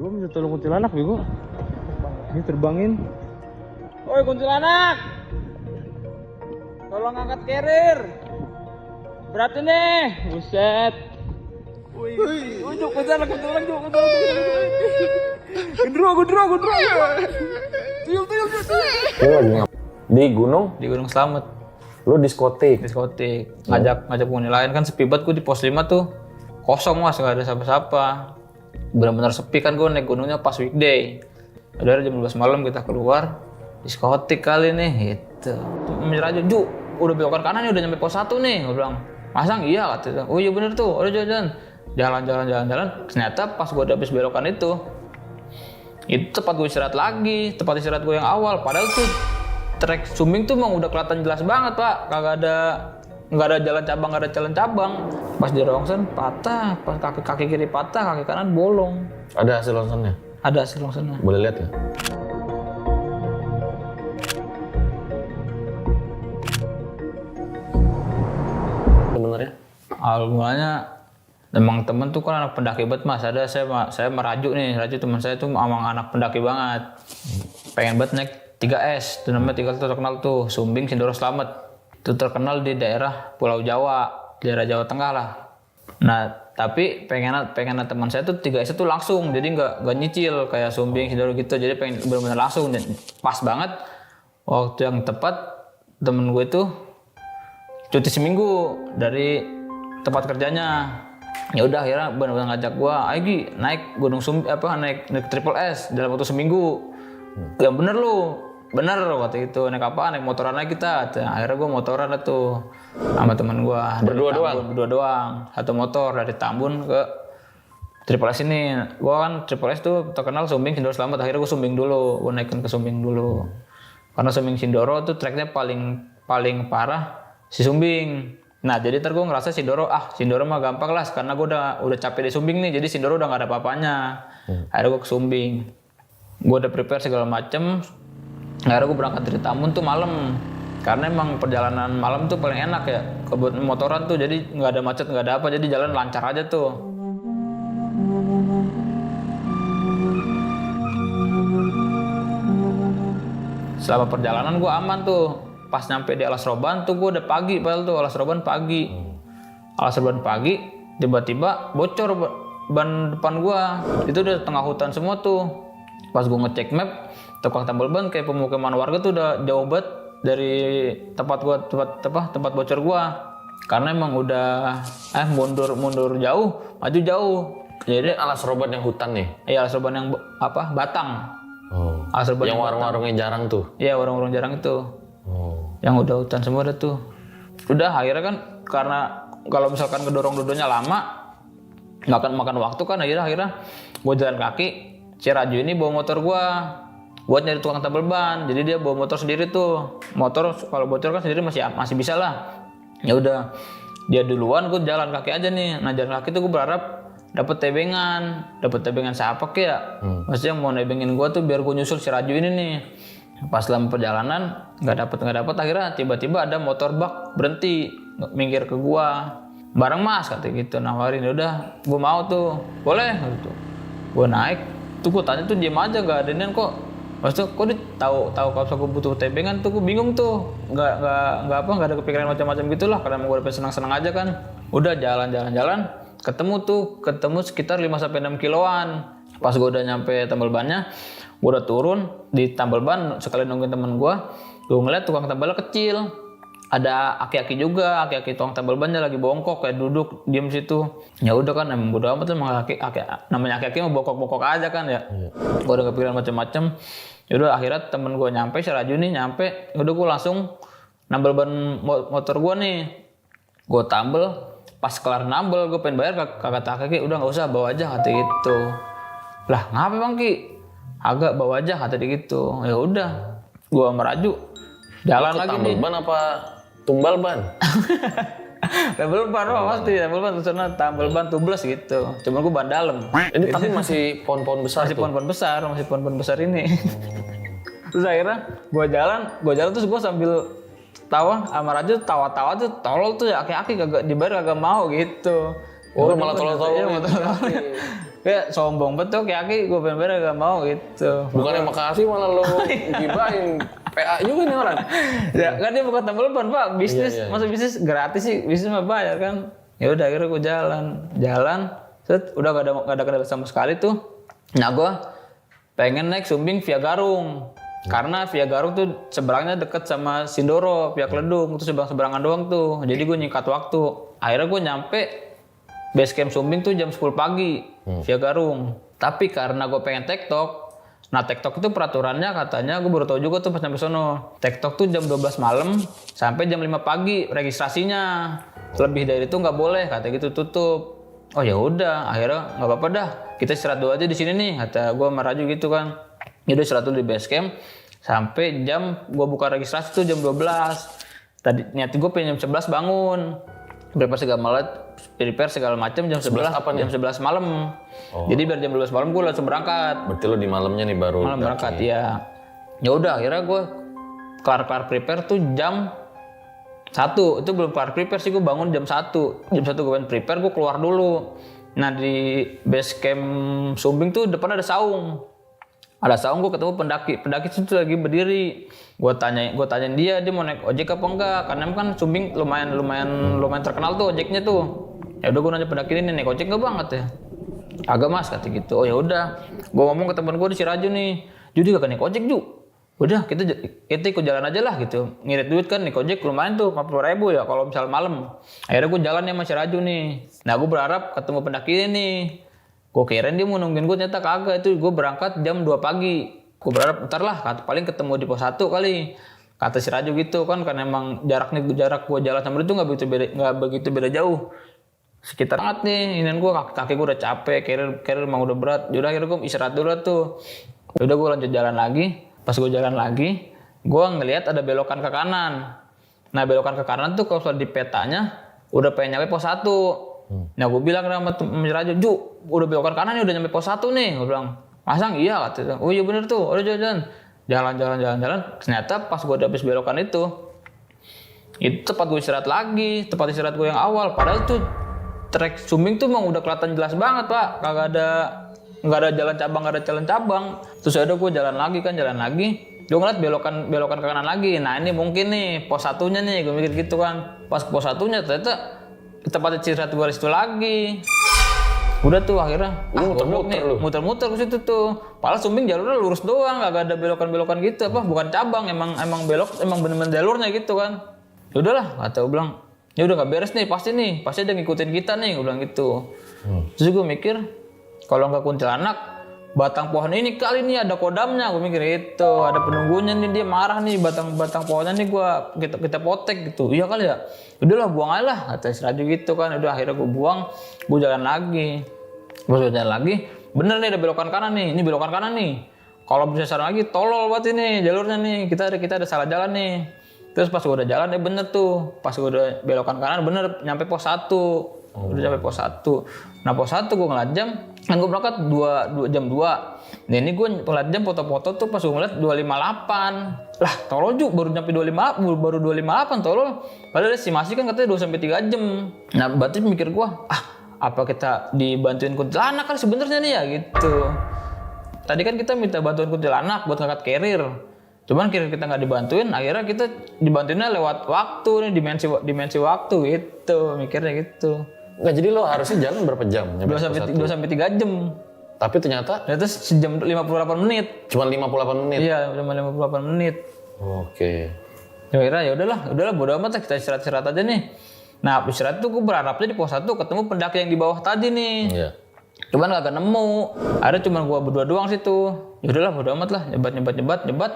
Coba minta tolong kuntilanak bego. Ini terbangin. Woi kuntilanak, tolong angkat carrier. Berat ini, buset. Wih, juk kuntilanak. Gendro. Tuyul. Lu lagi di gunung? Di Gunung Slamet. Lu diskotik? Ngajak penghuni lain kan sepi banget gue di pos 5 tuh. Kosong mas, gak ada siapa-siapa. Benar-benar sepi kan gue naik gunungnya pas weekday. Udah jam 12 malam kita keluar. Diskotik kali nih, gitu. Menyerah aja, Ju, udah belokan kanan nih, udah nyampe pos 1 nih. Gue bilang, Masang iya katanya. Oh iya bener tuh, udah jalan. Ternyata pas gue udah habis belokan itu tempat gue istirahat lagi, tempat istirahat gue yang awal. Padahal tuh trek Sumbing tuh emang udah kelihatan jelas banget pak, nggak ada jalan cabang, Pas di rongsen patah, pas kaki kiri patah, kaki kanan bolong. Ada hasil ronsennya? Ada hasil rongsennya. Boleh lihat ya? Sebenarnya? Awal mulanya emang temen tuh kan anak pendaki banget mas. Ada saya meraju teman saya tuh emang anak pendaki banget. Pengen banget naik 3S, itu namanya 3 terkenal tuh, Sumbing, Sindoro, Slamet. Itu terkenal di daerah Pulau Jawa, daerah Jawa Tengah lah. Nah, tapi pengen teman saya tuh 3S itu langsung, jadi nggak nyicil kayak Sumbing, Sindoro gitu. Jadi pengen benar-benar langsung, dan pas banget waktu yang tepat temen gue tuh cuti seminggu dari tempat kerjanya. Ya udah akhirnya benar-benar ngajak gue, ayo Gi, naik Gunung naik Triple S dalam waktu seminggu. Yang bener waktu itu naik apa? Naik motoran aja kita. Akhirnya gue motoran tuh sama teman gue. Berdua doang. Satu motor dari Tambun ke Triple S ini. Gue kan Triple S tuh terkenal Sumbing, Sindoro, Slamet. Akhirnya gue Sumbing dulu. Gue naikin ke Sumbing dulu. Karena Sumbing Sindoro tuh treknya paling parah si Sumbing. Nah jadi ntar gue ngerasa Sindoro mah gampang lah. Karena gue udah capek di Sumbing nih. Jadi Sindoro udah gak ada apa-apanya. Akhirnya gue ke Sumbing. Gue udah prepare segala macem. Akhirnya gue berangkat dari Tambun tuh malam, karena emang perjalanan malam tuh paling enak ya, buat motoran tuh, jadi nggak ada macet, nggak ada apa, jadi jalan lancar aja tuh. Selama perjalanan gue aman tuh, pas nyampe di Alas Roban tuh gue udah pagi, padahal tuh Alas Roban pagi, tiba-tiba bocor ban depan gue, itu udah tengah hutan semua tuh. Pas gue ngecek map, tukang tambal ban kayak pemukiman warga tuh udah jauh banget dari tempat bocor gua. Karena emang udah mundur jauh, maju jauh. Jadi Alas Roban yang hutan nih? Iya, Alas Roban yang Batang. Oh. Alas Roban yang warung-warungnya jarang tuh? Iya, warung-warung jarang itu. Oh. Yang udah hutan semua udah tuh. Udah akhirnya kan karena kalau misalkan ngedorong-dorongnya lama, makan waktu kan, akhirnya gua jalan kaki. Si Raju ini bawa motor gua buat nyari tukang tambal ban, jadi dia bawa motor sendiri tuh. Motor kalau bocor kan sendiri masih bisa lah. Ya udah, dia duluan, gua jalan kaki aja nih. Nah jalan kaki tuh gua berharap dapet tebengan siapa kek ya? Maksudnya mau nebengin gua tuh biar gua nyusul si Raju ini nih. Pas dalam perjalanan nggak dapet, akhirnya tiba-tiba ada motor bak berhenti minggir ke gua. Bareng mas kata gitu, nawarin. Udah, gua mau tuh, boleh gitu. Gua naik. Tuh gue tanya tuh diem aja, gak ada nian kok. Maksudnya kok dia tahu kalau gue butuh tebengan tuh, gue bingung tuh. Gak ada kepikiran macam-macam gitulah, karena gue udah senang-senang aja kan. Udah jalan, ketemu sekitar 5-6 kiloan. Pas gue udah nyampe tambal bannya, gue udah turun di tambal ban sekalian nungguin temen gue ngeliat tukang tambal kecil. Ada aki-aki juga, aki-aki tukang tambal bannya lagi bongkok kayak duduk diem situ. Ya udah kan, emang bodo amat emang namanya aki-aki mah bongkok aja kan ya. Gue udah kepikiran macam-macam. Ya udah akhirnya temen gue nyampe, si Raju nih nyampe. Udah gue langsung nambel ban motor gue nih. Gue tambel, pas kelar nambel gue pengen bayar, kata aki-aki udah nggak usah, bawa aja kata gitu. Lah ngapa bang Ki? Agak bawa aja kata dia gitu. Ya udah, gue sama Raju jalan lagi nih. Tambel ban apa tumbal ban? Tambel ban pasti, tambel ban tubles gitu. Cuma gue ban dalam. Ini tapi masih pohon-pohon besar. Masih pohon-pohon besar ini. Terus akhirnya gue jalan terus gue sambil tawa sama Raju, tawa-tawa tuh tolol tuh ya, aki-aki kagak dibayar kagak mau gitu. Oh, malah tolol-tolol. Iya, kayak sombong betul kayak Aki, gue bener-bener gak mau gitu. Bukan yang makasih malah lo gibahin. PA juga nih orang. Ya kan dia bukan telepon Pak, bisnis, Iya. masa bisnis gratis sih, bisnis mah bayar kan. Ya udah akhirnya gue jalan, set udah gak ada kendala sama sekali tuh. Nah gue pengen naik Sumbing via Garung. Karena via Garung tuh seberangnya deket sama Sindoro, via Kledung, itu seberangan doang tuh. Jadi gue nyikat waktu. Akhirnya gue nyampe base camp Sumbing tuh jam 10 pagi via Garung. Tapi karena gue pengen TikTok, nah TikTok itu peraturannya katanya gue baru tahu juga tuh pas nyampe sono. TikTok tuh jam 12 malam sampai jam 5 pagi registrasinya. Lebih dari itu nggak boleh, kata gitu tutup. Oh ya udah, akhirnya nggak apa-apa dah. Kita istirahat dulu aja di sini nih, kata gue sama Raju gitu kan. Jadi istirahat dulu di base camp sampai jam gue buka registrasi tuh jam 12. Tadi niat gue pengen jam 11 bangun. Prepare segala macam jam 11 apa nih? jam 11 malam. Jadi biar jam 12 malam gue langsung berangkat. Berarti lo di malamnya nih baru. Malam berangkat ya. Ya udah akhirnya gue kelar prepare tuh jam 1. Itu belum kelar prepare sih, gue bangun jam 1. Jam 1 gue prepare, gue keluar dulu. Nah di base camp Sumbing tuh depan ada saung. Ada saung, gue ketemu pendaki itu lagi berdiri. Gue tanyain dia mau naik ojek apa enggak, karena kan Sumbing lumayan terkenal tuh ojeknya tuh. Ya udah gue nanya pendaki ini naik ojek enggak banget ya? Agak mas, kata gitu. Oh ya udah, gue ngomong ke teman gue di Siraju nih, Judi gak naik ojek Ju. Udah kita ikut jalan aja lah gitu. Ngirit duit kan naik ojek lumayan tuh 50.000 ya kalau misal malam. Akhirnya gue jalan ya sama Siraju nih. Nah gue berharap ketemu pendaki ini nih. Gue kirain dia mau nungguin gue, ternyata kagak. Itu gue berangkat jam 2 pagi. Gue berharap ntar lah, paling ketemu di pos 1 kali. Kata si Raju gitu kan, karena emang jarak gue jalan sama dia tuh nggak begitu beda jauh. Sekitar banget nih, inian gue kaki gue udah capek, carrier emang udah berat. Yaudah akhirnya gue istirahat dulu tuh. Yaudah gue lanjut jalan lagi. Pas gue jalan lagi, gue ngelihat ada belokan ke kanan. Nah belokan ke kanan tuh kalau di petanya udah pengen nyampe pos 1. Nah gue bilang sama Raju, Ju, udah belokan kanan nih, udah nyampe pos 1 nih. Gue bilang, masang iya katanya. Oh iya bener tuh, udah jalan. Ternyata pas gue udah habis belokan itu tepat gue istirahat lagi, tepat istirahat gue yang awal. Padahal tuh trek Sumbing tuh emang udah kelihatan jelas banget Pak, nggak ada jalan cabang, Terus ada gue jalan lagi, gue ngeliat belokan ke kanan lagi. Nah ini mungkin nih pos 1-nya nih, gue mikir gitu kan. Pas pos 1-nya ternyata tempat istirahat gue situ lagi. Udah tuh akhirnya muter-muter ke situ tuh. Padahal Sumbing jalurnya lurus doang, gak ada belokan-belokan gitu. Bukan cabang, emang belok, emang bener-bener jalurnya gitu kan. Ya udahlah, kata gue bilang, ya udah gak beres nih, pasti ada ngikutin kita nih, gue bilang gitu. Terus gue mikir, kalau nggak kuntilanak, batang pohon ini kali ini ada kodamnya, gue mikir itu, ada penunggunya nih, dia marah nih, batang pohonnya nih kita potek gitu. Iya kali ya. Udahlah buang aja lah, kata si Raju gitu kan. Udah akhirnya gue buang, gue jalan lagi. Bener nih ada belokan kanan nih, ini belokan kanan nih. Kalau bisa saran lagi, tolol banget ini jalurnya nih, kita ada salah jalan nih. Terus pas gue udah jalan, bener tuh. Pas gue udah belokan kanan, bener nyampe pos 1. Udah sampai pos 1. Nah pos 1 gue ngeliat jam, kan gue berangkat jam 2. Nah ini gue ngeliat jam foto-foto tuh pas gue ngeliat 2.58. Lah tolol Ju, baru nyampe 2.58 tolol. Padahal estimasi kan katanya 2-3 jam. Nah berarti mikir gue, apa kita dibantuin kuntilanak kali sebenarnya nih ya gitu. Tadi kan kita minta bantuan kuntilanak buat ngangkat carrier. Cuman carrier kita nggak dibantuin, akhirnya kita dibantuinnya lewat waktu nih, dimensi waktu gitu, mikirnya gitu. Nggak, jadi lo harusnya jalan berapa jam? 2-3 jam. Tapi ternyata sejam 58 menit. Cuma 58 menit? Iya, cuma 58 menit. Oke. Ya udahlah bodo amat lah, kita istirahat aja nih. Nah, istirahat tuh gue berharapnya di pos 1 ketemu pendaki yang di bawah tadi nih. Iya. Cuman gak nemu. Ada cuma gue berdua doang situ. Ya udahlah bodo amat lah, nyebat.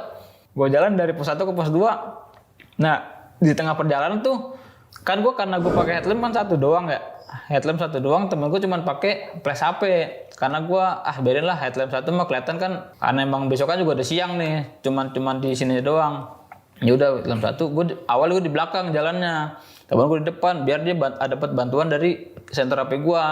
Gue jalan dari pos 1 ke pos 2. Nah, di tengah perjalanan tuh kan karena gue pakai headlamp kan satu doang ya. Headlamp satu doang, temen gue cuma pakai flash HP. Karena gue biarin lah headlamp satu mah kelihatan kan, karena emang besok kan juga udah siang nih. Cuman di sini doang. Ya udah headlamp satu, awal gue di belakang jalannya. Temen gue di depan biar dia dapat bantuan dari senter HP gue.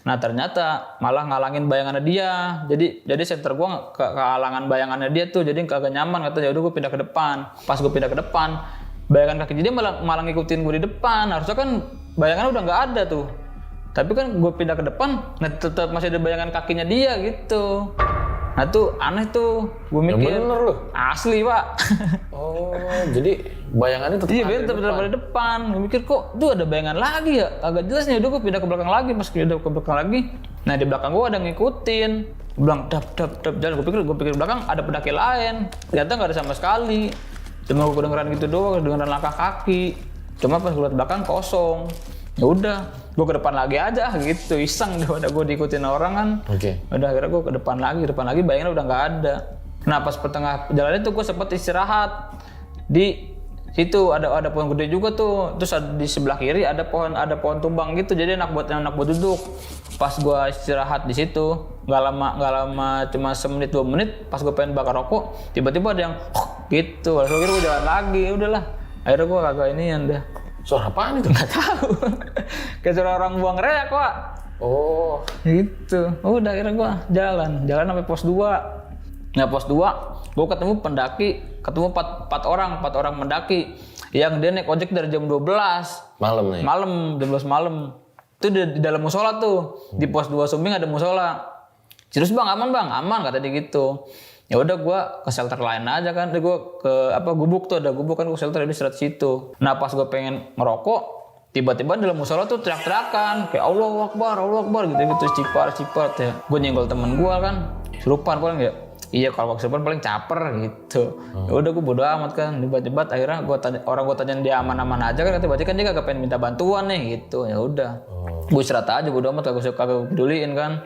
Nah ternyata malah ngalangin bayangannya dia. Jadi senter gue kehalangan bayangannya dia tuh, jadi kagak nyaman. Katanya udah gue pindah ke depan. Pas gue pindah ke depan, bayangan kaki dia malah ngikutin gue di depan. Harusnya kan bayangannya udah nggak ada tuh. Tapi kan gue pindah ke depan, nah tetap masih ada bayangan kakinya dia gitu. Nah tuh aneh tuh, gue mikir. Yang bener lu? Asli pak. Oh, jadi bayangannya tetap Iya ada tetap ada depan. Gue mikir kok tuh ada bayangan lagi ya, agak jelas nih. Udah gue pindah ke belakang lagi, pas pindah ke belakang lagi. Nah di belakang gue ada ngikutin. Gue bilang dap jalan. Gue pikir belakang ada pendaki lain. Ternyata nggak ada sama sekali. Cuma gue kedengeran gitu doang, kedengeran langkah kaki. Cuma pas gue liat belakang kosong. Ya udah, gue ke depan lagi aja gitu, iseng daripada gue diikutin orang kan. Oke. Udah akhirnya gue ke depan lagi bayangannya udah nggak ada. Nah pas pertengah jalan itu gue sempet istirahat di situ, ada pohon gede juga tuh. Terus di sebelah kiri ada pohon tumbang gitu, jadi enak buat duduk. Pas gue istirahat di situ, nggak lama cuma semenit 2 menit. Pas gue pengen bakar rokok, tiba-tiba ada yang gitu. Lalu gue jalan lagi, udahlah. Akhirnya gue kagak inian dah. Suara apaan itu? Nggak tahu. Kayak suara orang buang reak, Pak. Oh. Gitu. Udah akhirnya gua jalan sampai pos 2. Nah, pos 2 gua ketemu pendaki, ketemu 4 orang mendaki yang dia naik ojek dari jam 12 Malam nih. jam 12 malam. Itu di dalam musola tuh. Di pos 2 Sumbing ada musola. Serius Bang, aman kata dia gitu. Ya udah gua ke shelter lain aja kan. Gua ke gubuk tuh, ada gubuk kan, gua shelter di serat situ. Nah, pas gua pengen ngerokok, tiba-tiba dalam musola tuh teriak-teriakan kayak Allahu Akbar gitu cipar ya. Gua nyenggol temen gua kan, kesurupan paling ya. Iya, kalau kesurupan paling caper gitu. Ya udah gua bodo amat kan. Tiba-tiba akhirnya gua tanyain dia aman-aman aja kan, tiba-tiba kan dia kagak pengen minta bantuan nih gitu. Ya udah. Gua istirahat aja, bodo amat, kagak peduliin kan.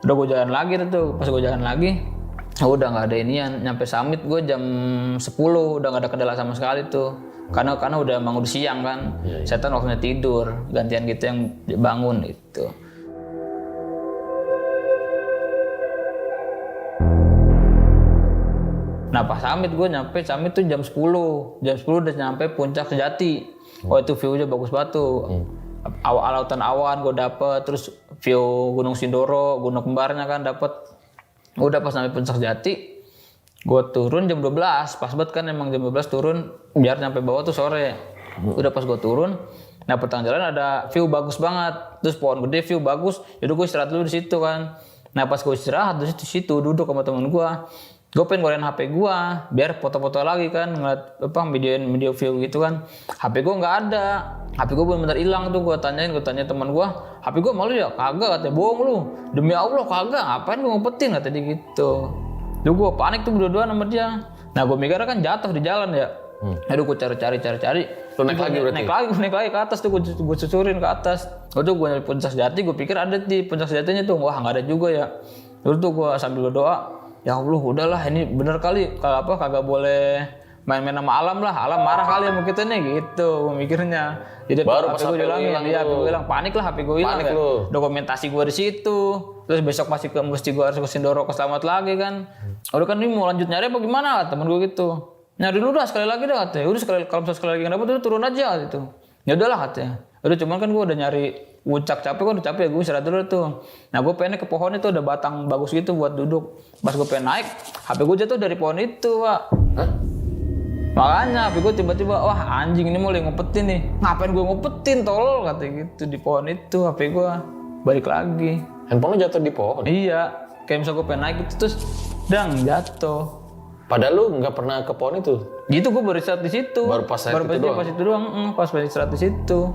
Udah gua jalan lagi tuh. Pas gua jalan lagi, udah nggak ada inian. Nyampe summit gue jam 10, udah nggak ada kendala sama sekali tuh. Karena udah emang udah siang kan. Setan waktunya tidur, gantian gitu yang bangun gitu. Nah pas summit gue nyampe summit tuh jam 10 udah nyampe puncak sejati. Oh itu view-nya bagus banget tuh. Lautan awan gue dapet, terus view Gunung Sindoro, gunung kembarnya kan dapet. Udah pas sampai puncak Jati, gue turun jam 12, pas banget kan emang jam 12 turun, biar nyampe bawah tuh sore. Udah pas gue turun, nah pertengahan jalan ada view bagus banget, terus pohon gede view bagus, yaudah gue istirahat dulu di situ kan. Nah pas gue istirahat di situ duduk sama temen gue pengen ngelain HP gue, biar foto-foto lagi kan, ngeliat video view gitu kan. HP gue nggak ada, HP gue bener-bener hilang tuh. Gue tanya teman gue, HP gue malu ya? Kagak, katanya. Bohong lu, demi Allah kagak, ngapain gue ngumpetin, kata dia gitu. Duh gue panik tuh berdua sama dia. Nah gue mikirnya kan jatuh di jalan ya. Aduh gue cari. Lu naik lagi berarti? Naik lagi ke atas tuh, gue susurin ke atas. Udah gue nyari puncak sejati, gue pikir ada di puncak sejatinya tuh. Wah nggak ada juga ya. Terus tuh gue sambil berdoa, ya Allah udahlah ini bener kali, kalau kagak boleh main-main sama alam lah, alam marah kali sama kita nih gitu mikirnya. Jadi baru pas HP gue hilang, panik lah, HP gue hilang. Dokumentasi gue di situ, terus besok mesti gue harus ke Sindoro ke Selamat lagi kan. Udah kan ini mau lanjut nyari apa gimana, temen gue gitu. Nyari dulu dah sekali lagi dah katanya. Udah kalau sekali lagi nggak dapat udah turun aja gitu. Ya udahlah katanya. Udah cuman kan gue udah nyari puncak capek, gue udah capek ya, gue istirahat dulu tuh. Nah gue pengen ke pohon itu, ada batang bagus gitu buat duduk. Pas gue pengen naik, HP gue jatuh dari pohon itu, Pak. Hah? Makanya HP gue tiba-tiba, wah anjing ini mulai ngumpetin nih. Ngapain gue ngumpetin, tolol, katanya gitu. Di pohon itu HP gue balik lagi. Handphone lu jatuh di pohon? Iya, kayak misalnya gue pengen naik gitu, terus jatuh. Padahal lu nggak pernah ke pohon itu? Gitu, gue baru istirahat di situ. Baru pas itu doang. Pas istirahat di situ.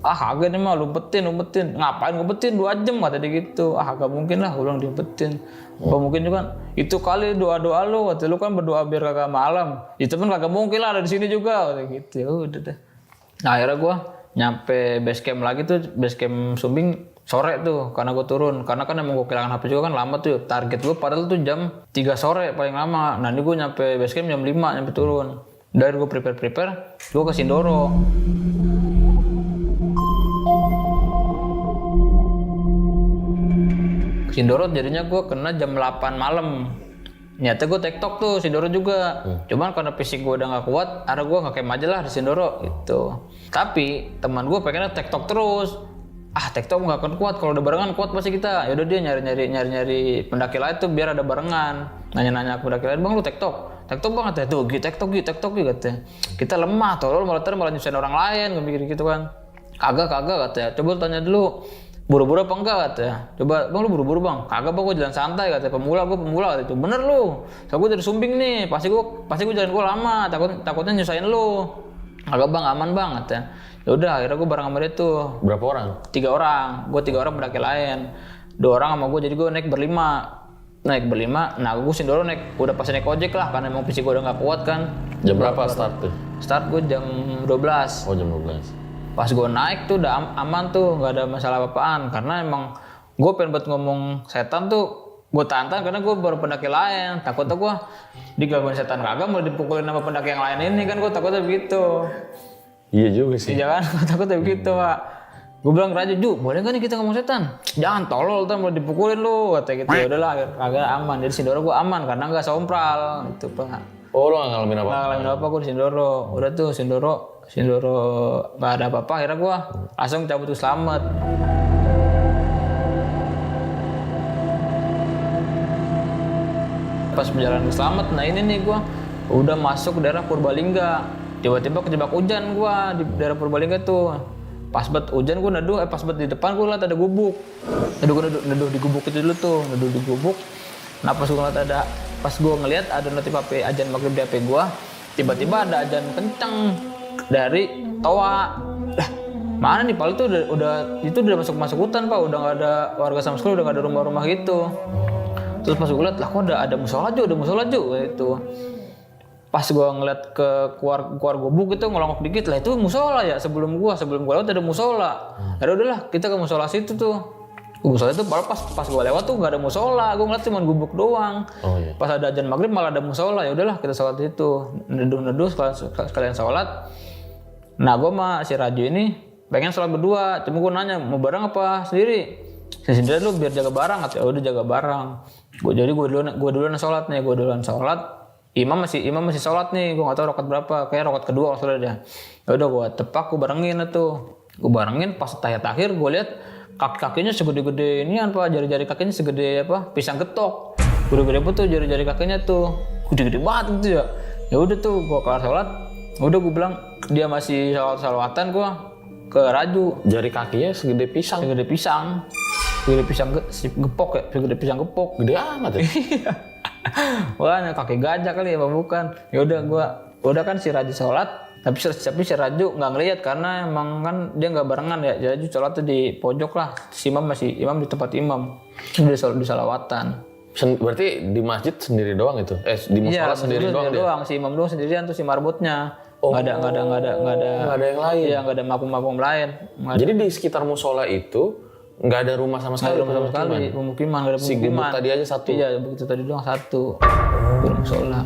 Kagak nih mah, lu umpetin. Ngapain ngumpetin 2 jam, kata dia gitu. Kagak mungkin lah, gue bilang diumpetin. Apa mungkin juga itu kali doa-doa lu, kata lu kan berdoa biar kagak malam. Itu pun kagak mungkin lah ada di sini juga, kata gitu. Ya udah deh. Nah akhirnya gue nyampe base camp lagi tuh, base camp Sumbing sore tuh, karena gue turun. Karena kan emang gue kehilangan HP juga kan lama tuh. Target gue padahal tuh jam 3 sore paling lama. Nah ini gue nyampe base camp jam 5 nyampe turun. Dari gue prepare, gue ke Sindoro. Sindoro jadinya gue kena jam 8 malam. Nyata gue tektok tuh Sindoro juga. Cuman karena fisik gue udah gak kuat, akhirnya gue nge-camp aja lah di Sindoro gitu. Tapi teman gue pengennya tektok terus. TikTok nggak akan kuat, kalau udah barengan kuat pasti kita. Yaudah dia nyari pendaki lain tuh biar ada barengan. Nanya-nanya ke pendaki lain, bang lu TikTok banget ya tuh, TikTok gitu katanya. Kita lemah, tolol malah nyusahin orang lain, gue mikir gitu kan. Kagak katanya. Coba lu tanya dulu, buru-buru apa enggak katanya. Coba, bang lu buru-buru bang. Kagak bang, gue jalan santai katanya. Pemula katanya. Bener lu, so gue dari Sumbing nih, pasti gue jalan gue lama, takutnya nyusahin lu. Kagak bang, aman bang katanya. Ya udah, akhirnya gue bareng sama dia tuh. Berapa orang? 3 orang, gue 3 orang pendaki lain. 2 orang sama gue, jadi gue naik berlima. Nah gue Sindoro naik, udah pasti naik ojek lah, karena emang fisik gue udah gak kuat kan. Jam berapa start tuh? Start gue jam 12. Oh jam 12. Pas gue naik tuh udah aman tuh, gak ada masalah apa-apaan. Karena emang gue pengen buat ngomong setan tuh, gue tahan karena gue baru pendaki lain. Takutnya gue digangguin setan kagak, mau dipukulin sama pendaki yang lain ini kan, gue takutnya begitu. Iya juga sih. Iya kan, gue takutnya begitu Pak. Gue bilang ke Raju, Ju, boleh gak nih kita ngomong setan? Jangan tolol, ntar mau dipukulin lu, katanya gitu. Ya udahlah, kagak aman. Jadi Sindoro gue aman karena nggak sompral, gitu Pak. Oh lo gak ngalamin apa? Nggak ngalamin apa, gue di Sindoro. Udah tuh Sindoro nggak ada apa-apa. Akhirnya gue langsung cabut ke Slamet. Pas perjalanan ke Slamet, nah ini nih gue udah masuk ke daerah Purbalingga. Tiba-tiba kejebak hujan gue di daerah Purbalingga tuh. Pas banget hujan gue neduh, pas banget di depan gue liat ada gubuk. Neduh di gubuk itu dulu tuh, neduh di gubuk. Nah pas gue ngeliat ada notif HP ajan maghrib di HP gue, tiba-tiba ada ajan kenceng dari toa. Lah mana nih Pak, itu udah masuk hutan Pak, udah nggak ada warga sama sekali, udah nggak ada rumah-rumah gitu. Terus pas gue liat, lah kok ada musola gitu. Pas gue ngeliat ke keluar gubuk itu ngelongok dikit, lah itu musola ya, sebelum gue lewat ada musola. Aduh udahlah kita ke musola situ tuh. Musola itu pas gue lewat tuh nggak ada musola, gue ngeliat cuma gubuk doang. Oh, iya. Pas ada azan maghrib malah ada musola, ya udahlah kita sholat itu, neduh sekalian sholat. Nah gue sama si Raju ini pengen sholat berdua, cuma gue nanya mau bareng apa sendiri? Sendiri lu biar jaga barang, ya udah jaga barang. Gue duluan sholat nih, Imam masih sholat nih, gue nggak tahu rokat berapa, kayak rokat kedua maksudnya dia. Ya udah gue tepak, gue barengin pas tahiyat akhir gue lihat kakinya segede-gede inian Pak, jari-jari kakinya segede apa pisang getok, gede-gede apa tuh jari-jari kakinya tuh, gede-gede banget gitu ya. Ya udah tuh gue kelar sholat, udah gue bilang dia masih salawatan, gue ke Raju. Jari kakinya segede pisang gepok ya, segede pisang gepok. Gede amat ya. Wah, kaki gajah kali ya, bukan? Ya udah kan si Raju sholat, tapi si Raju nggak ngelihat karena emang kan dia nggak barengan ya. Jadi sholat tuh di pojok lah. Si imam di tempat imam, dia sholat di salawatan. Berarti di masjid sendiri doang itu? Di musola sendiri doang? Si imam doang sendirian tuh si marbotnya. Oh, nggak ada yang lain. Iya, nggak ada makmum lain. Jadi di sekitar musola itu nggak ada rumah sama sekali? Pemukiman, nggak ada pemukiman. Si gubuk tadi aja satu? Iya, begitu tadi doang satu. Musola.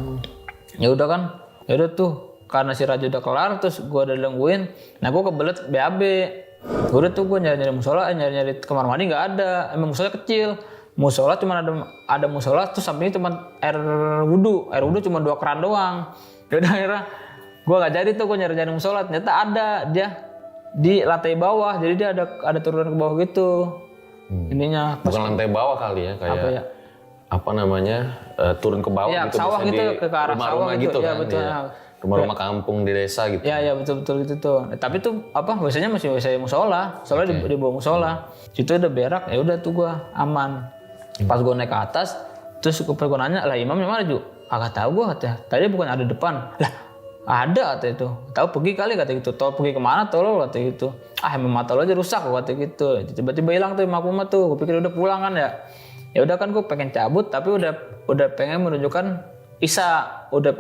Ya udah kan, ya udah tuh. Karena si Raju udah kelar, terus gue udah nungguin. Nah gue kebelet BAB. Udah tuh gue nyari musola, nyari kamar mandi nggak ada. Emang musola kecil. Musola cuma ada musola, terus sampingnya cuma air wudhu cuma 2 keran doang. Yaudah akhirnya gue nggak jadi tuh, gue nyari musola. Ternyata ada dia di lantai bawah, jadi dia ada turunan ke bawah gitu. Ininya bukan lantai bawah kali ya, kayak apa namanya turun ke bawah ya, gitu. Sawah gitu, ke arah sawah gitu kan, ya betul. Ya. Rumah-rumah kampung di desa gitu. Ya betul gitu tuh. Tapi tuh biasanya masih musola, soalnya di bawah musola. Situ ada berak, ya udah tuh gua aman. Pas gua naik ke atas, terus gua nanya, lah imamnya mana Ju? Kagak tahu gua katanya. Tadi bukan ada depan. Lah ada kata itu. Tahu pergi kali kata gitu. Tahu pergi kemana tolol kata gitu. Emang mata lo aja rusak kata gitu. Tiba-tiba hilang tuh makmum tuh. Gua pikir udah pulang kan ya. Ya udah kan gua pengen cabut tapi udah pengen menunjukkan Isya, udah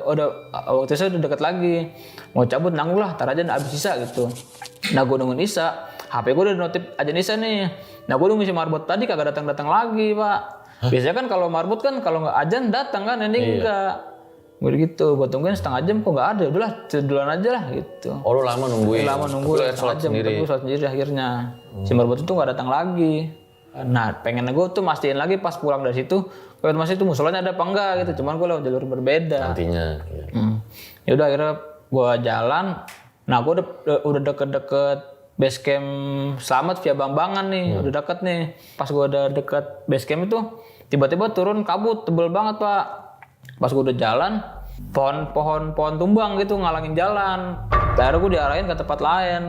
waktu itu udah deket lagi, mau cabut nanggung lah, tar aja abis Isya gitu. Nah gue nungguin Isya, HP gue udah notif ajan Isya nih. Nah gue nungguin si marbot tadi kagak datang lagi Pak. Biasanya kan kalau marbot kan kalau nggak ajan datang kan, ini enggak. Gue gitu, gue tungguin setengah jam kok nggak ada, udahlah duluan aja lah gitu. Oh lu lama nungguin? Lama nungguin, sholat sendiri? Gue sholat sendiri akhirnya. Si marbot itu nggak datang lagi. Nah pengen gue tuh mastiin lagi pas pulang dari situ, kalau masih itu musolanya ada apa enggak gitu, cuman gue lewat jalur berbeda. Nantinya. Ya. Ya udah akhirnya gue jalan, nah gue udah deket-deket base camp Slamet via Bambangan nih, udah deket nih. Pas gue udah deket base camp itu, tiba-tiba turun kabut tebel banget Pak. Pas gue udah jalan, pohon tumbang gitu ngalangin jalan. Akhirnya gue diarahin ke tempat lain,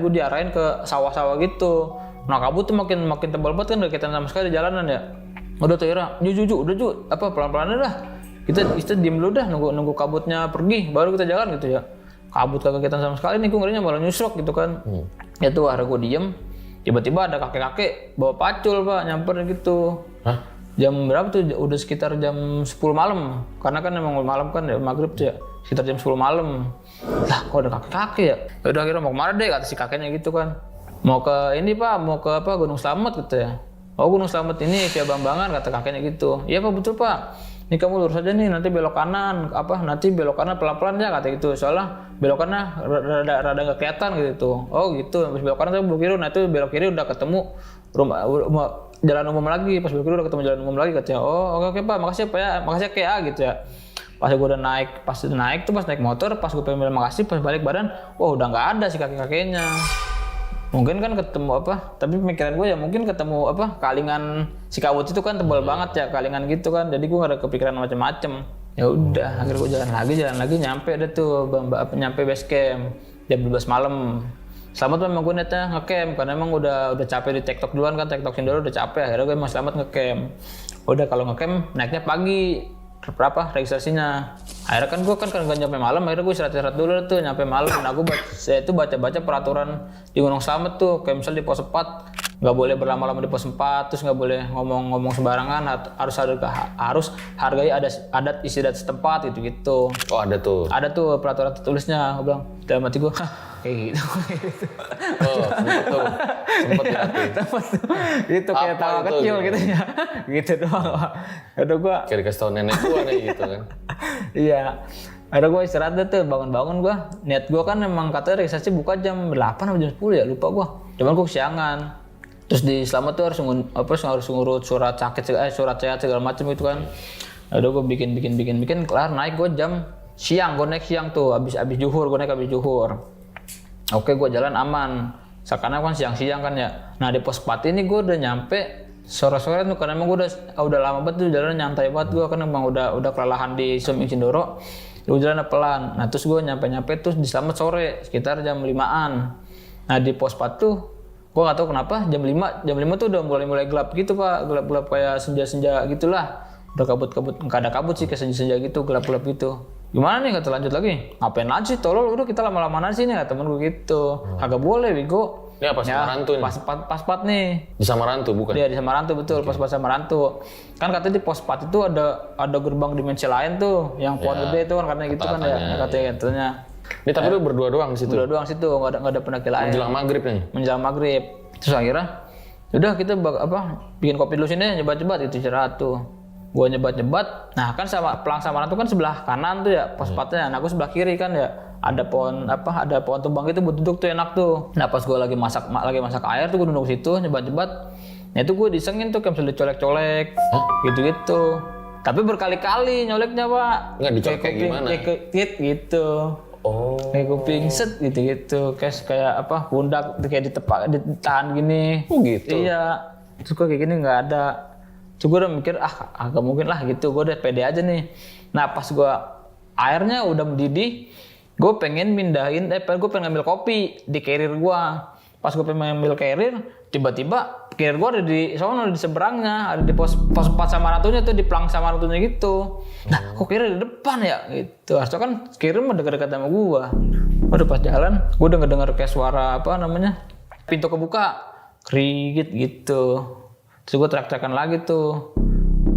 gue diarahin ke sawah-sawah gitu. Nah kabut tuh makin tebal banget kan, udah kelihatan sama sekali di jalanan ya. Udah tuh Ira, udah apa pelan-pelan dah. Kita diem dulu dah, nunggu kabutnya pergi, baru kita jalan gitu ya. Kabut kagak kelihatan sama sekali nih, gue ngerinya malah nyusruk gitu kan. Ya tuh akhirnya gue diem, tiba-tiba ada kakek-kakek bawa pacul Pak, nyamperin gitu. Hah? Jam berapa tuh? Udah sekitar jam 10 malam. Karena kan emang malam kan ya, maghrib tuh ya. Sekitar jam 10 malam. Lah kok ada kakek-kakek ya? Udah akhirnya mau kemana deh kata si kakeknya gitu kan. Mau ke ini Pak, mau ke apa Gunung Slamet gitu ya. Oh Gunung Slamet ini via Bambangan kata kakeknya gitu. Iya Pak betul Pak. Ini kamu lurus aja nih, nanti belok kanan. Nanti belok kanan pelan-pelan ya kata gitu. Soalnya belok kanan rada nggak kelihatan gitu. Oh gitu. Habis belok kanan saya belok kiri. Nah itu belok kiri udah ketemu rumah jalan umum lagi. Pas belok kiri udah ketemu jalan umum lagi katanya. Oh oke Pak, makasih Pak ya, makasih ya kayak gitu ya. Pas gue udah naik tuh pas naik motor, pas gue pengen bilang makasih, pas balik badan, wah udah nggak ada si kakek-kakeknya. Mungkin kan ketemu apa, tapi pemikiran gue ya mungkin ketemu apa, kalingan si kabut itu kan tebal banget ya, kalingan gitu kan, jadi gue gak ada kepikiran macam-macam. Ya udah, akhirnya gue jalan lagi, nyampe deh tuh, nyampe base camp jam 12 malam. Selamat memang gue niatnya nge-camp, karena emang udah capek di TikTok duluan kan, TikTok Sindoro udah capek, akhirnya gue emang selamat nge-camp. Udah kalau nge-camp naiknya pagi, berapa registrasinya. Akhirnya kan gue kan nyampe malam, akhirnya gue istirahat dulu tuh nyampe malam. Nah gue baca peraturan di Gunung Slamet tuh, kayak misal di pos 4 nggak boleh berlama-lama di pos 4, terus nggak boleh ngomong sembarangan, harus hargai adat istiadat setempat gitu. Oh ada tuh peraturan tertulisnya. Gue bilang dalam hati gue kayak gitu. Oh sempet itu kayak tawa kecil gitu ya, gitu doang. Aduh gue kayak dikasih tau nenek gue nih gitu kan. Iya. Ada gue istirahat tuh, bangun gue. Niat gue kan memang katanya registrasi buka jam 8 atau jam 10 ya, lupa gue. Cuman gue kesiangan. Terus di Slamet tuh harus ngurut surat sehat segala macam gitu kan. Udah gue bikin, kelar naik gue jam siang, gue naik siang tuh, abis juhur, gue naik abis juhur. Oke gue jalan aman, sekarang kan siang-siang kan ya. Nah di pos 4 ini gue udah nyampe sore-sore tuh, karena emang gue udah lama banget tuh jalan, nyantai banget gue, kan emang udah kelelahan di Sindoro. Gue jalan pelan. Nah terus gue nyampe terus di Slamet sore sekitar jam 5-an. Nah di pos 4 tuh gue gak tahu kenapa jam 5 tuh udah mulai gelap gitu Pak, gelap kayak senja gitulah. Udah kabut, nggak ada kabut sih, kayak senja gitu, gelap gitu. Gimana nih, kata lanjut lagi, ngapain lagi sih tolol, udah kita lama-lama sih nih, kata temen gue gitu. Kagak boleh bego. Ini apa Samarantu nih? Pas 4 nih. Di Samarantu bukan? Iya di Samarantu betul, pas Samarantu. Kan katanya di pos 4 itu ada gerbang dimensi lain tuh, yang pohon gede itu kan, katanya gitu kan ya, katanya. Ini tapi lu berdua doang di situ? Berdua doang situ, nggak ada pendaki lain. Menjelang maghrib. Terus akhirnya, udah kita bikin kopi dulu sini, nyebat itu istirahat tuh. Gue nyebat, nah kan Pelang Samarantu kan sebelah kanan tuh ya pos 4-nya, nah gue sebelah kiri kan ya, ada pohon tumbang gitu buat duduk tuh, enak tuh. Nah pas gue lagi masak air tuh, gue duduk situ nyebat, nah itu gue disengin tuh kayak misalnya colek-colek gitu. Tapi berkali-kali nyoleknya Pak. Nggak dicolek kayak gimana? Kayak gitu. Oh. Kayak kuping set gitu. Kayak pundak kayak ditahan gini. Oh gitu. Iya. Terus gue kayak gini nggak ada. Terus gue udah mikir agak mungkin lah gitu. Gue udah pede aja nih. Nah pas gue airnya udah mendidih, gue pengen gue pengen ngambil kopi di carrier gue. Pas gue pengen ngambil carrier, tiba-tiba carrier gue ada di seberangnya, ada di pos 4 Samarantunya tuh, di Pelang Samarantunya gitu. Nah kok carrier di depan ya gitu. Harusnya kan carrier mah dekat-dekat sama gue. Udah pas jalan, gue udah ngedenger kayak suara pintu kebuka, kerigit gitu. Terus gue teriak-teriakan lagi tuh,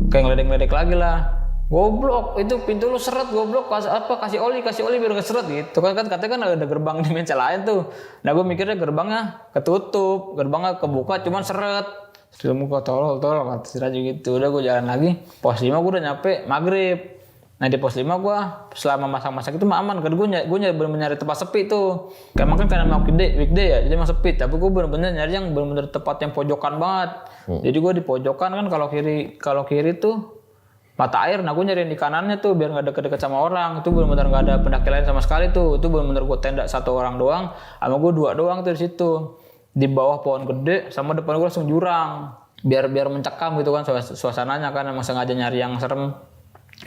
kayak ngeledek-ngeledek lagi lah. Goblok, itu pintu lu seret, goblok, kasih oli biar gak seret gitu kan katanya kan ada gerbang di dimensi lain tuh. Nah gue mikirnya gerbangnya ketutup, gerbangnya kebuka cuman seret. Terus gue tolol kata si Raja gitu. Udah gue jalan lagi, pos 5 gue udah nyampe maghrib. Nah di pos 5 gue selama masak-masak itu mah aman, kan gue bener-bener nyari tempat sepi tuh. Kayak makan karena weekday ya, jadi emang sepi. Tapi gue bener-bener nyari yang bener-bener tempat yang pojokan banget. Jadi gue di pojokan kan, kalau kiri tuh mata air. Nah gue nyariin di kanannya tuh biar nggak deket-deket sama orang. Itu bener-bener nggak ada pendaki lain sama sekali tuh. Itu bener-bener gue tenda satu orang doang, sama gue 2 doang tuh di situ. Di bawah pohon gede, sama depan gue langsung jurang. Biar mencekam gitu kan suasananya kan, emang sengaja nyari yang serem.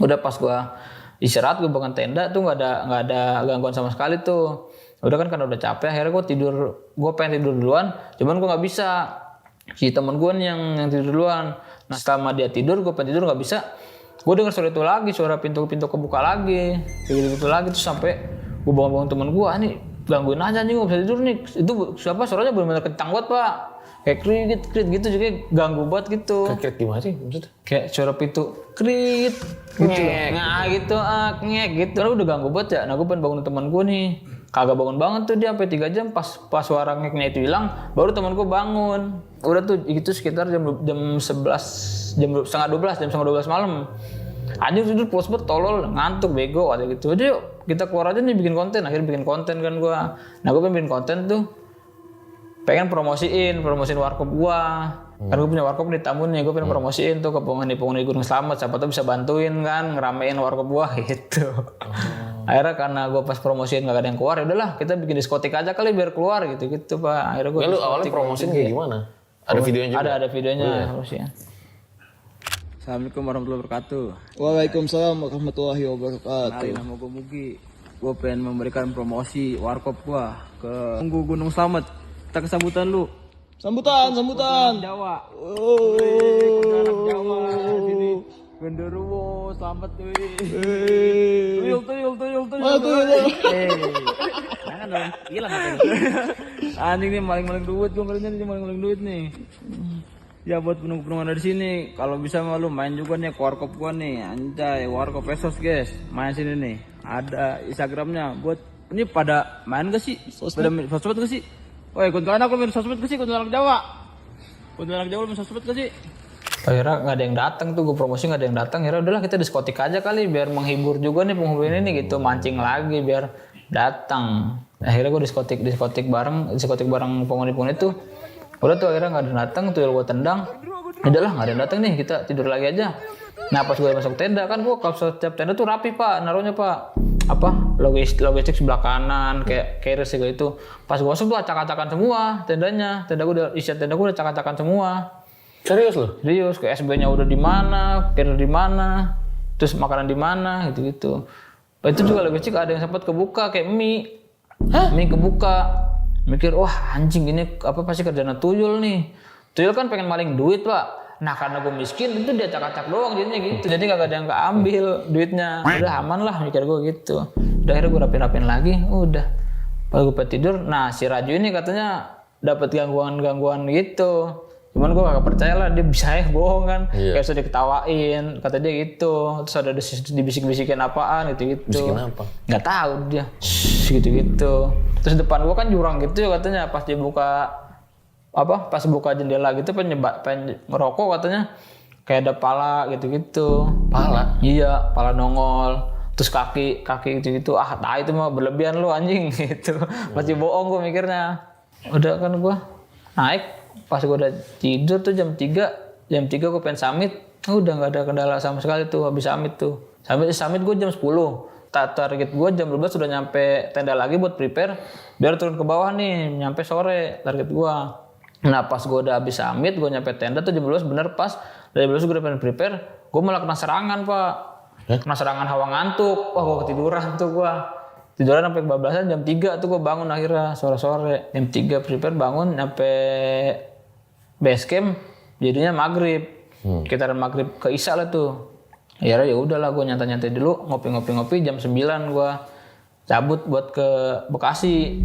Udah pas gue istirahat, gue bangun tenda tuh nggak ada gangguan sama sekali tuh. Udah kan karena udah capek, akhirnya gue pengen tidur duluan, cuman gue nggak bisa. Si temen gue nih yang tidur duluan. Nah selama dia tidur, gue pengen tidur nggak bisa. Gue denger suara itu lagi, suara pintu kebuka lagi, kayak gitu lagi tuh sampai gue bangun temen gue, nih gangguin aja nih, gue bisa tidur nih. Itu siapa suaranya benar-benar kencang banget pak, kayak krit gitu, juga ganggu banget gitu. Kayak gimana sih maksudnya? Kayak suara pintu krit gitu. Nah gitu, ngek gitu. Lalu udah ganggu banget ya. Nah gue pengen bangun temen gue nih, kagak bangun banget tuh dia sampai 3 jam. Pas suara ngeknya itu hilang, baru temen gue bangun. Udah tuh itu sekitar jam 11, jam setengah 12 malam. Anjing tidur pulas banget, tolol, ngantuk, bego, ada gitu. Udah yuk kita keluar aja nih bikin konten. Akhirnya bikin konten kan gue. Nah gue pengen bikin konten tuh, pengen promosiin warkop gue. Kan gue punya warkop di Tambun nih, gue pengen promosiin tuh ke penghuni Gunung Slamet. Siapa tuh bisa bantuin kan, ngeramein warkop gue gitu. Akhirnya karena gue pas promosiin gak ada yang keluar, ya udahlah kita bikin diskotik aja kali biar keluar gitu pak. Akhirnya gue. Lu awalnya promosiin kayak gimana? Ada videonya juga? Ada videonya promosiin. Assalamualaikum warahmatullahi wabarakatuh. Waalaikumsalam warahmatullahi wabarakatuh. Kenalin nama gue Mugi. Gue pengen memberikan promosi warkop gue ke Gunung Slamet. Kita kesambutan lu. Sambutan. Jawa. Anak Jawa sini. Genderuwo, selamat tuh. Tuyul. Jangan dong, hilang apa ini? Anjing nih maling duit, gue ngerinya nih maling duit nih. Ya buat penunggu-penunggu dari sini, kalau bisa mah lu main juga nih ke warkop gua nih, anjay, warkop Pesos guys, main sini nih, ada Instagramnya, buat ini pada main gak sih? Pada main sosmed gak sih? Woi, kuntilanak lu main sosmed gak sih? Kuntilanak Jawa lu main sosmed gak sih? Akhirnya nggak ada yang datang tuh, gue promosi nggak ada yang datang. Akhirnya udahlah kita diskotik aja kali, biar menghibur juga nih penghubung ini gitu, mancing lagi biar datang. Akhirnya gue diskotik bareng penghuni itu. Udah tuh akhirnya nggak ada yang datang, tuh gue tendang. Udahlah nggak ada yang datang nih, kita tidur lagi aja. Nah pas gue masuk tenda kan, gue kalau setiap tenda tuh rapi pak, naruhnya pak. Apa logistik sebelah kanan kayak carrier segala itu. Pas gue masuk tuh acak-acakan semua tendanya. Tenda gue udah acak-acakan semua. Serius lu? Serius, ke SB-nya udah di mana, carrier di mana, terus makanan di mana gitu. Itu juga logistik ada yang sempat kebuka kayak mie. Mie kebuka. Mikir, wah anjing ini apa pasti kerjaan tuyul nih. Tuyul kan pengen maling duit pak. Nah karena gue miskin itu dia acak-acak doang jadinya gitu. Jadi gak ada yang keambil duitnya. Udah aman lah mikir gue gitu. Udah akhirnya gue rapin lagi. Udah. Pas gue tidur, nah si Raju ini katanya dapat gangguan gitu. Cuman gue gak percaya lah, dia bisa bohong kan. Kayak sudah diketawain, kata dia gitu. Terus ada dibisik-bisikin apaan gitu. Bisikin apa? Gak tahu dia. Gitu. Terus depan gue kan jurang gitu ya katanya. Pas dia pas buka jendela gitu pengen ngerokok katanya. Kayak ada pala gitu. Pala? Iya, pala nongol. Terus kaki gitu. Tai itu mah berlebihan lu anjing gitu. Masih bohong gue mikirnya. Udah kan gue naik. Pas gue udah tidur tuh jam 3 gue pengen summit. Udah gak ada kendala sama sekali tuh habis summit tuh. Summit gue jam 10. Target gue jam 12 sudah nyampe tenda lagi buat prepare. Biar turun ke bawah nih, nyampe sore target gue. Nah pas gue udah habis summit, gue nyampe tenda tuh jam 12 bener pas. Dari 12 gue udah pengen prepare, gue malah kena serangan pak. Kena serangan hawa ngantuk. Wah gue ketiduran tuh gue. Tiduran sampai kebablasan jam 3 tuh gue bangun akhirnya sore-sore. Jam 3 prepare bangun sampai base camp jadinya maghrib. Sekitaran maghrib ke Isya lah tuh. Ya udahlah gue nyantai dulu, ngopi jam 9 gue cabut buat ke Bekasi.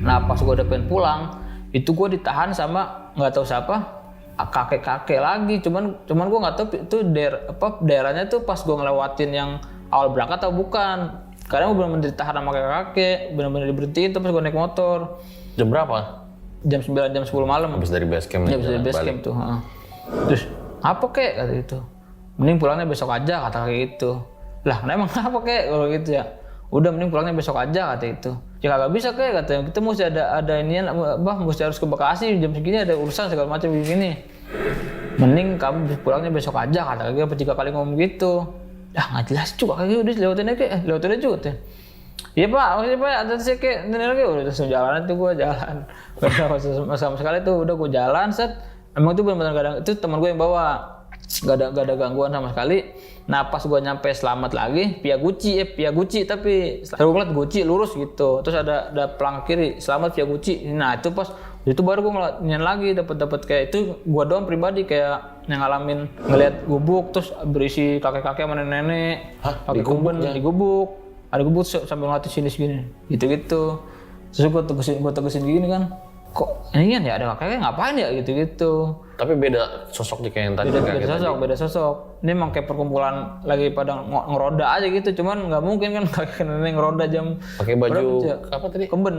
Nah pas gue udah pengen pulang, itu gue ditahan sama nggak tahu siapa. Kakek lagi, cuman gue nggak tahu itu daerahnya tuh pas gue ngelewatin yang awal berangkat atau bukan. Karena gue benar-benar ditahan sama kakek, benar-benar diberhentiin tuh pas gue naik motor. Jam berapa? Jam 9, jam 10 malam. Habis dari base camp. Habis dari base camp tuh. Terus apa kek kata gitu. Mending pulangnya besok aja kata kayak gitu. Lah, nah emang apa kek kalau gitu ya? Udah mending pulangnya besok aja kata itu. Ya kagak bisa kek katanya. Kita mesti ada inian mesti harus ke Bekasi jam segini ada urusan segala macam begini. Mending kamu pulangnya besok aja kata kakek 3 kali ngomong gitu. Nggak jelas juga kakek udah lewatin aja juga. Iya pak, maksudnya pak ada sih kayak lagi udah langsung jalan tuh gue jalan. Gak sama sekali tuh udah gue jalan set Emang itu benar-benar gak ada, itu teman gue yang bawa. Gak ada gangguan sama sekali. Nah pas gue nyampe selamat lagi, Via Gucci tapi gue ngeliat Gucci lurus gitu. Terus ada pelang kiri, selamat Via Gucci. Nah itu pas itu baru gue ngeliat lagi dapat kayak itu gue doang pribadi kayak yang ngalamin ngeliat gubuk terus berisi kakek-kakek sama nenek-nenek. Pakai kumben di gubuk. Ada gubuk sambil ngeliatin sini gitu. Terus gue tegesin gini kan. Kok ini kan ya ada kakeknya ngapain ya gitu. Tapi beda sosok di kayak yang tadi. Beda sosok. Ini emang kayak perkumpulan lagi pada ngeroda aja gitu. Cuman nggak mungkin kan kakek nenek ngeroda jam. Pakai baju berapa, apa tadi? Kemben.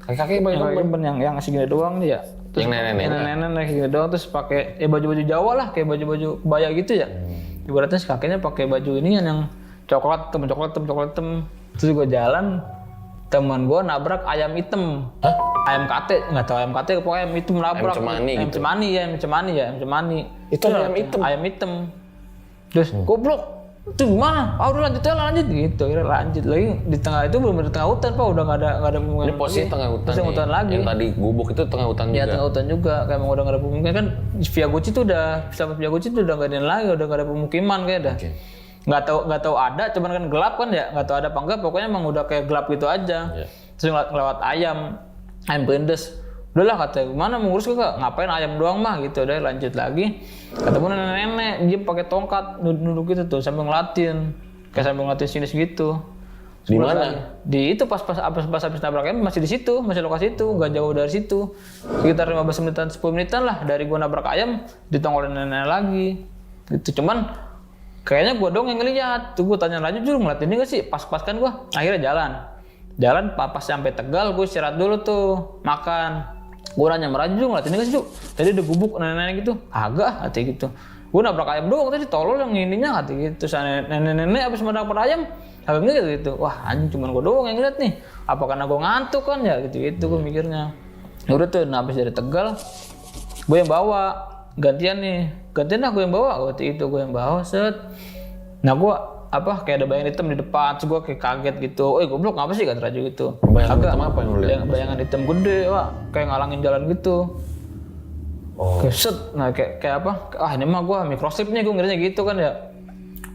Kakek pakai Kemben yang segini doang nih ya. Terus yang nenek-nenek segini doang terus pakai baju-baju Jawa lah kayak baju-baju kebaya gitu ya. Ibaratnya si kakeknya pakai baju ini yang coklat hitam. Terus gue jalan. Teman gue nabrak ayam hitam. Hah? Ayam kate, nggak tahu ayam kate, pokoknya ayam hitam nabrak. Ayam cemani. Itu ayam hitam. Ayam hitam. Terus goblok, itu gimana? Udah lanjut gitu. Kira lanjut lagi di tengah itu belum di tengah hutan pak, udah nggak ada pemukiman. Ini posisi tengah hutan. Tengah hutan lagi. Yang tadi gubuk itu tengah hutan juga. Iya tengah hutan juga, kayak emang udah nggak ada pemukiman kan. Via Gucci tuh udah udah nggak ada lagi, udah nggak ada pemukiman kayak dah. Okay. Nggak tahu ada, cuman kan gelap kan ya, nggak tahu ada apa enggak, pokoknya emang udah kayak gelap gitu aja. Yeah. Terus ngelewat ayam berindes, udahlah katanya, gimana mau ngurus kak, ngapain ayam doang mah gitu, udah lanjut lagi, ketemu nenek-nenek, dia pakai tongkat, duduk gitu tuh, sambil ngelatin sini segitu. Di mana? Di itu pas habis nabrak ayam masih di situ, masih lokasi itu, nggak jauh dari situ, sekitar 15 menitan, 10 menitan lah dari gua nabrak ayam, ditongolin nenek lagi, gitu. Cuman kayaknya gue dong yang ngeliat, tuh gue tanya lanjut dulu ngeliat ini gak sih, pas kan gue akhirnya jalan pas sampai Tegal gue istirahat dulu tuh, makan. Gue nanya meraju ngeliat ini gak sih, tadi ada gubuk nenek-nenek gitu, agak hati gitu. Gue nabrak ayam doang tadi, tolol yang ininya hati gitu. Nenek-nenek abis menabrak ayam, habis gitu. Wah anjing cuman gue doang yang ngeliat nih, apa karena gue ngantuk kan ya gitu gue mikirnya. Udah tuh, nah abis dari Tegal, gue yang bawa. Gantian lah gue yang bawa waktu itu, gue yang bawa set. Nah gue kayak ada bayangan hitam di depan, terus gue kayak kaget gitu. Goblok ngapa sih kata Raju gitu. Bayangan hitam apa yang lu lihat? Bayangan hitam gede, kayak ngalangin jalan gitu. Kayak set, nah kayak apa? Ini mah gue microchip nih, gue ngirinya gitu kan ya.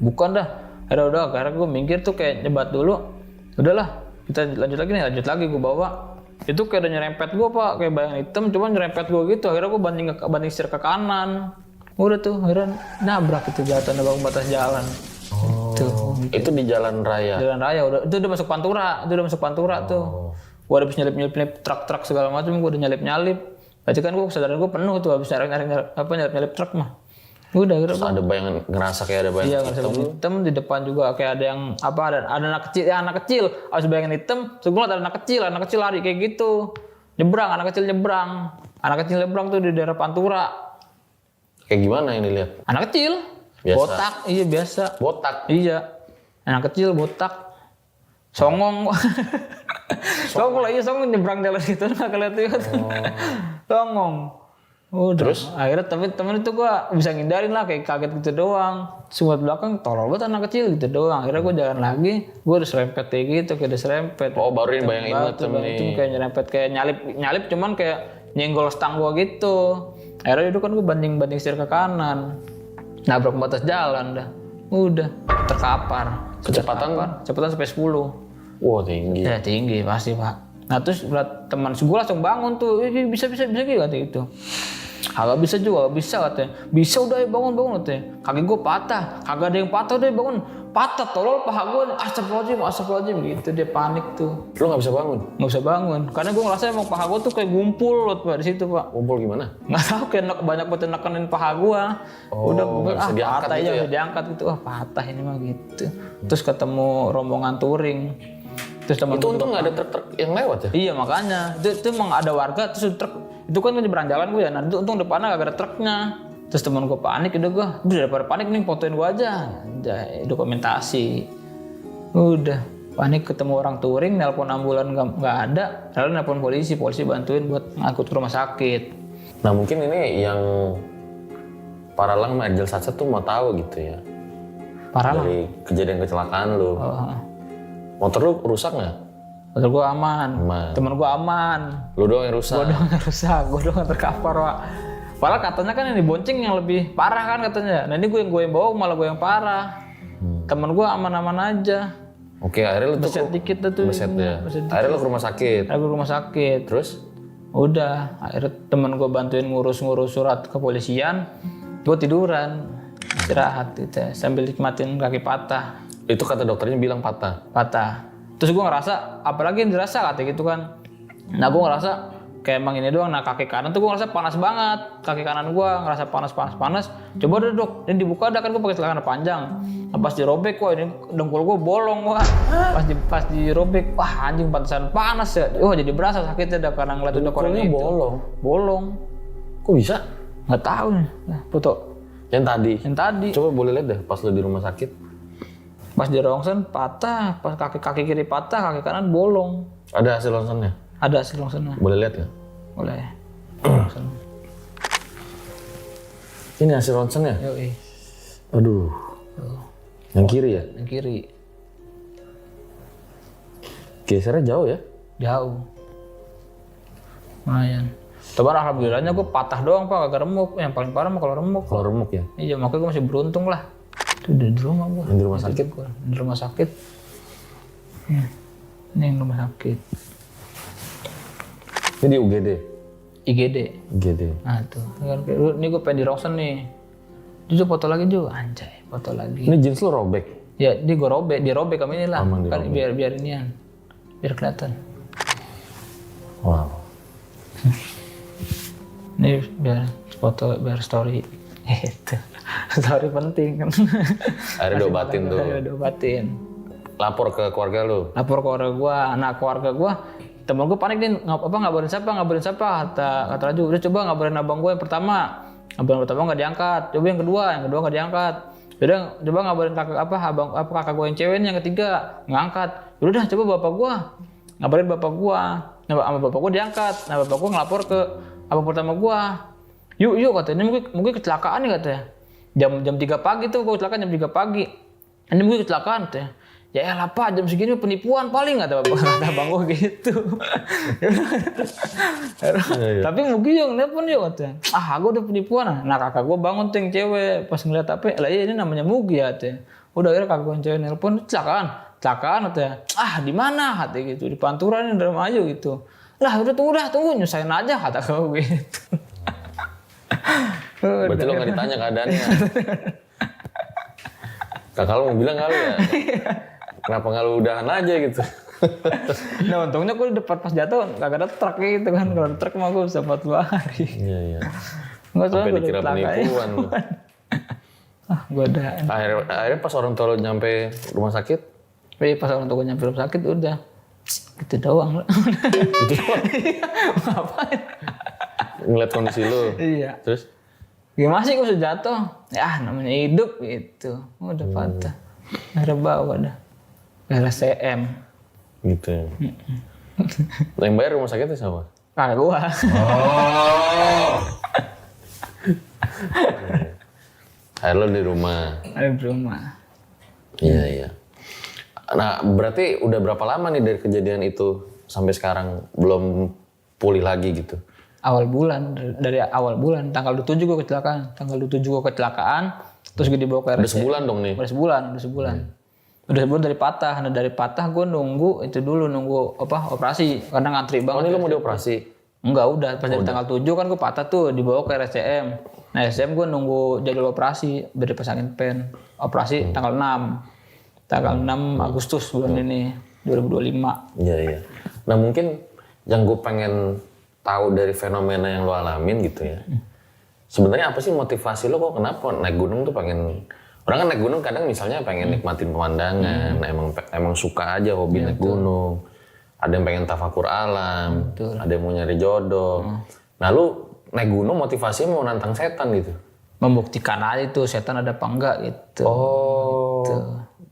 Bukan dah. Akhirnya gue minggir tuh kayak nyebat dulu. Udahlah, kita lanjut lagi gue bawa. Itu kayak udah nyerempet gue pak, kayak bayangan hitam, cuman nyerempet gue gitu. Akhirnya gue banding setir ke kanan. Udah tuh, akhirnya nabrak itu jatuh, nabrak batas jalan. Itu di jalan raya? Jalan raya, udah masuk Pantura, tuh. Gue habis nyalip truk segala macam, gue udah nyalip. Berarti kan gue kesadaran gue penuh tuh, habis nyalip truk mah. Udah gitu. Ada bayangan, ngerasa kayak ada bayangan hitam di depan juga kayak ada yang ada anak kecil habis bayangan hitam, terus ada anak kecil lari kayak gitu, anak kecil nyebrang tuh di daerah Pantura. Kayak gimana ini lihat? Anak kecil biasa. Botak, iya biasa botak, iya anak kecil botak songong. Songong nyebrang jalan gitu nggak kelihatan. Songong. Terus akhirnya temen itu gue bisa ngindarin lah, kayak kaget gitu doang. Semua belakang tolol banget anak kecil gitu doang. Akhirnya gue jalan lagi, gue udah serempet kayak gitu, kayak udah serempet. Baru ini bayangin itu kayak nyerempet, kayak nyalip cuman kayak nyenggol stang gue gitu. Akhirnya itu kan gue banding setir ke kanan, nabrak batas jalan dah. Udah terkapar. Kecepatan sampai 10. Wah tinggi. Ya tinggi pasti pak. Nah terus teman gue langsung bangun tuh, bisa gitu kata itu. Agak bisa juga, bisa katanya. Bisa udah ya bangun katanya. Kaki gue patah, kagak ada yang patah udah bangun. Patah tolol paha gue, astagfirullahaladzim gitu, dia panik tuh. Lu nggak bisa bangun? Nggak bisa bangun, karena gue ngerasa emang paha gue tuh kayak gumpul loh pak di situ pak. Gumpul gimana? Nggak tahu, kayak banyak banget nekenin paha gue. Udah patah gitu ya, diangkat gitu, patah ini mah gitu. Terus ketemu rombongan touring. Terus itu untung nggak ada truk yang lewat ya? Iya makanya, itu emang ada warga, terus truk itu kan nyebrang jalan gue ya, nah itu untung depannya gak ada truknya. Terus teman gue panik, udah daripada panik nih fotoin gue aja, dokumentasi. Udah panik ketemu orang touring, nelpon ambulan nggak ada, lalu nelpon polisi bantuin buat ngangkut ke rumah sakit. Nah mungkin ini yang para lang Marjal Satset tuh mau tahu gitu ya. Parah dari kejadian kecelakaan lu. Motor lu rusak nggak? Motor gue aman. Temen gue aman. Lu doang yang rusak? Gue doang yang rusak, gue doang yang terkapar pak. Padahal katanya kan yang dibonceng yang lebih parah kan katanya. Nah ini gue yang bawa malah gue yang parah. Temen gue aman-aman aja. Oke, akhirnya lu tuh Beset dikit dah tuh. beset ya. Beset dikit. Akhirnya lu ke rumah sakit. Aku ke rumah sakit. Terus? Udah, akhirnya temen gue bantuin ngurus-ngurus surat kepolisian. Gue tiduran, istirahat gitu ya, sambil nikmatin kaki patah. Itu kata dokternya bilang patah. Terus gue ngerasa, apalagi yang dirasa katanya gitu kan. Nah gue ngerasa kayak emang ini doang. Nah kaki kanan tuh gue ngerasa panas banget. Kaki kanan gue ngerasa panas. Coba deh dok, ini dibuka dah kan gue pakai celana panjang. Nah, pas dirobek, wah ini dengkul gue bolong wah. Pas dirobek, wah anjing pantesan panas ya. Wah jadi berasa sakitnya dah karena ngeliat udah koran itu. Bolong. Kok bisa? Nggak tahu nih. Nah, foto Yang tadi. Coba boleh lihat deh pas lu di rumah sakit. Pas di rongsen patah, pas kaki kiri patah, kaki kanan bolong. Ada hasil ronsennya? Ada hasil rongsennya. Boleh lihat nggak? Boleh. Ini hasil ronsennya? Yoi. Aduh. Yang kiri ya? Yang kiri. Gesernya jauh ya? Jauh. Lumayan. Coba alhamdulillahnya gue patah doang pak, agak remuk. Yang paling parah mah kalau remuk. Kalau remuk ya? Iya makanya gue masih beruntung lah. Itu di rumah gue. Yang di rumah sakit? Di rumah sakit. Ya. Ini yang rumah sakit. Ini di UGD? IGD. UGD. Nah tuh. Ini gue pengen di rongsen nih. Jujur foto lagi juga, anjay. Foto lagi. Ini jeans lu robek? Ya dia gue dirobek kami ini lah. Aman Kan dirobek. biar inian. Biar kelihatan. Wow. Ini biar foto, biar story. Itu. Story penting kan. Akhirnya diobatin tuh. Akhirnya diobatin. Lapor ke keluarga lu? Lapor ke keluarga gua, anak keluarga gua. Temen gua panik nih, ngabarin siapa, kata Raju. Udah coba ngabarin abang gua yang pertama. Abang pertama nggak diangkat. Coba yang kedua nggak diangkat. Udah coba ngabarin kakak gua yang cewek yang ketiga, ngangkat. Udah coba bapak gua. Ngabarin bapak gua. Nah, sama bapak gua diangkat. Nah, bapak gua ngelapor ke abang pertama gua. Yuk katanya, mungkin kecelakaan nih katanya. Jam 3 pagi tuh gua kecelakaan jam 3 pagi. Ini mungkin kecelakaan katanya. Ya elah pak, jam segini penipuan paling kata abang gua gitu. Tapi mungkin yang nelpon yuk katanya. Gua udah penipuan. Nah kakak gua bangun tuh yang cewek pas ngeliat HP. Lah iya ini namanya Mugi ya katanya. Udah akhirnya kakak gua yang cewek nelpon kecelakaan katanya. Di mana katanya gitu, di Pantura nih Indramayu gitu. Lah udah tunggu nyusahin aja kata gua gitu. Berarti lo nggak ditanya keadaannya. Kakak lo mau bilang kali ya, kenapa nggak lo udahan aja gitu. Nah untungnya gue di depan pas jatuh kagak ada truk gitu kan. Kalau ada truk mah gue bisa 4 hari. Iya. Nggak Sampai dikira penipuan lo. Gue ada. Akhirnya pas orang tua lo nyampe rumah sakit? Pas orang tua gue nyampe rumah sakit udah. Gitu doang. Gitu doang? Ngapain? Ngeliat kondisi lo? Iya. Terus? Gimana sih gue sudah jatuh? Ya namanya hidup gitu. Udah patah. Akhirnya bawa dah. RSCM. Gitu ya. Yang bayar rumah sakitnya siapa? Kakak gua. Akhirnya lo di rumah? Ada di rumah. Iya. Nah berarti udah berapa lama nih dari kejadian itu sampai sekarang belum pulih lagi gitu? Dari awal bulan, tanggal 27 gue kecelakaan. Terus gue dibawa ke RSCM. Udah sebulan dong nih? Udah sebulan. Udah sebulan dari patah. Nah dari patah gue nunggu operasi. Karena ngantri banget. Oh ini lo mau dioperasi? Enggak, udah. Pas dari tanggal 7 kan gue patah tuh, dibawa ke RSCM. Nah RSCM gue nunggu jadwal operasi. Biar dipasangin pen. Operasi tanggal 6. Tanggal 6 Agustus bulan ini, 2025. Iya. Nah mungkin yang gue pengen tahu dari fenomena yang lo alamin gitu ya. Sebenarnya apa sih motivasi lo kok kenapa naik gunung tuh pengen... Orang kan naik gunung kadang misalnya pengen nikmatin pemandangan, emang suka aja hobi naik gunung. Ada yang pengen tafakur alam, ada yang mau nyari jodoh. Nah lu naik gunung motivasinya mau nantang setan gitu? Membuktikan aja tuh setan ada apa enggak gitu. Oh. Gitu.